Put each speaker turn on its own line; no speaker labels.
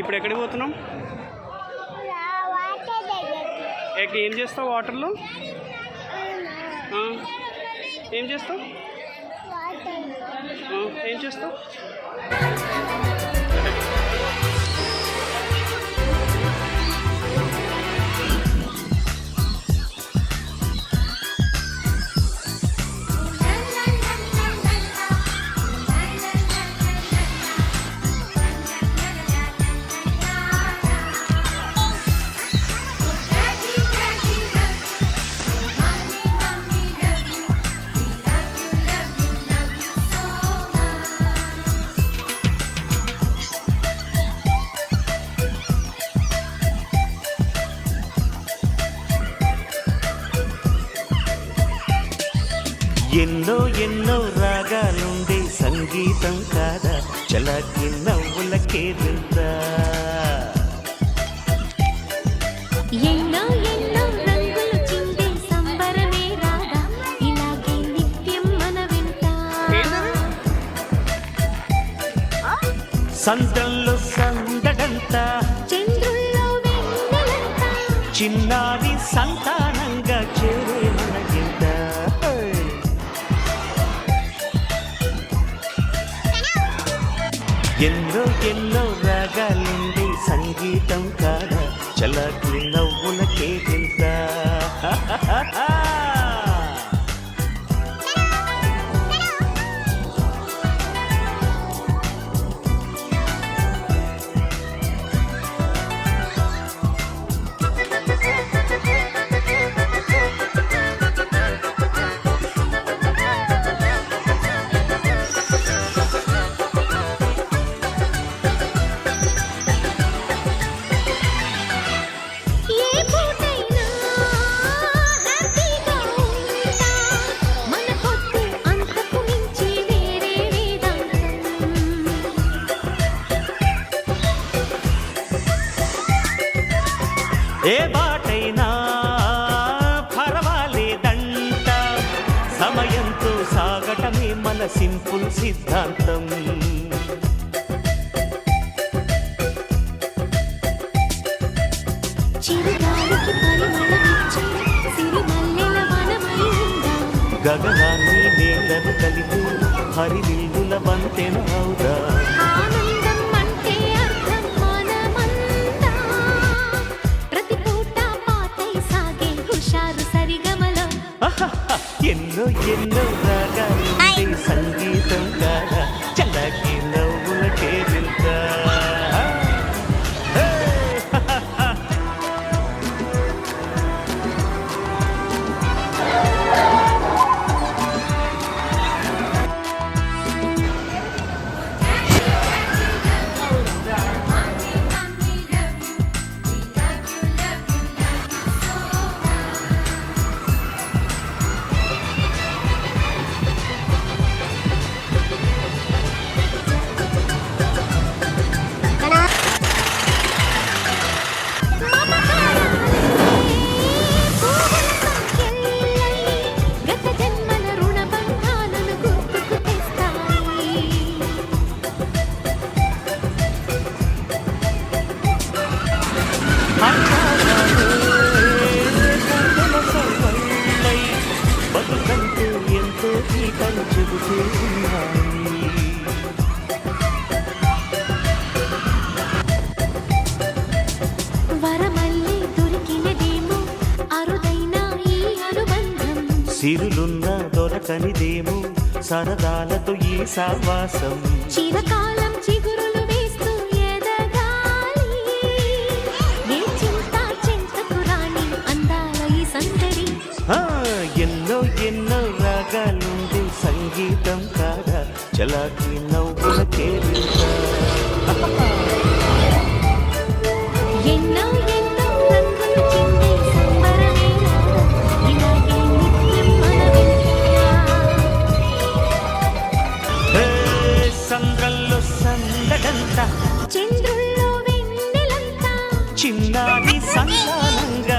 ఇప్పుడు ఎక్కడికి పోతున్నాం? ఏం చేస్తావు వాటర్లో? ఏం చేస్తావు? ఏం చేస్తావు?
ఎన్నో ఎన్నో రాగాలుండే సంగీతం కాదా చలాకి నవ్వులకే వెళ్తా.
ఎన్నో ఎన్నో రంగులు చిందే సంబరమే రాగా ఇలాగే నిత్యం మన వెంట.
సంతంలో సందడంత
చంద్రుల్లో వెన్నెలంత
చిన్నారి సంతానంగా చేరే మనకింత. ఎన్నో ఎన్నో రాగాలుండి సంగీతం కాదా చలాకి నవ్వులకే వెళ్తా. ఏ బాటైనా పర్వాలేదంట సమయంతో సాగటమే మన సింపుల్ సిద్ధాంతం. గగనాన్ని నేలను కలిపి హరివిల్లుల వంతెన అవుదా. ఎన్నో ఎన్నో రాగాలుండే సంగీతం కాదా చల్లకి నవ్వులకే వెళ్తా. బతుకంటే ఎంతో గీతలు చెబుతూ ఉన్నాయి.
వరమల్లి దొరికినదేమో అరుదైన ఈ అనుబంధం.
సిరులున్న దొరకనిదేమో సరదాలతో ఈ సావాసం.
చిరకాలం చిగురులు వేస్తూ ఎదగాలి ఏ చింత చింతకు రాని అందాల ఈ సందడి.
ఎన్నో ఎన్నో రాగాలుండే సంగీతం కాదా చలాకి నవ్వులకే వెళ్తా.
ఎన్నో ఎన్నో రంగులు చిందే సంబరమే రాగా ఇలాగే నిత్యం మన వెంట.
సంద్రంలో సందడంత
చంద్రుల్లో వెన్నెలంత
చిన్నారి సంతానంగా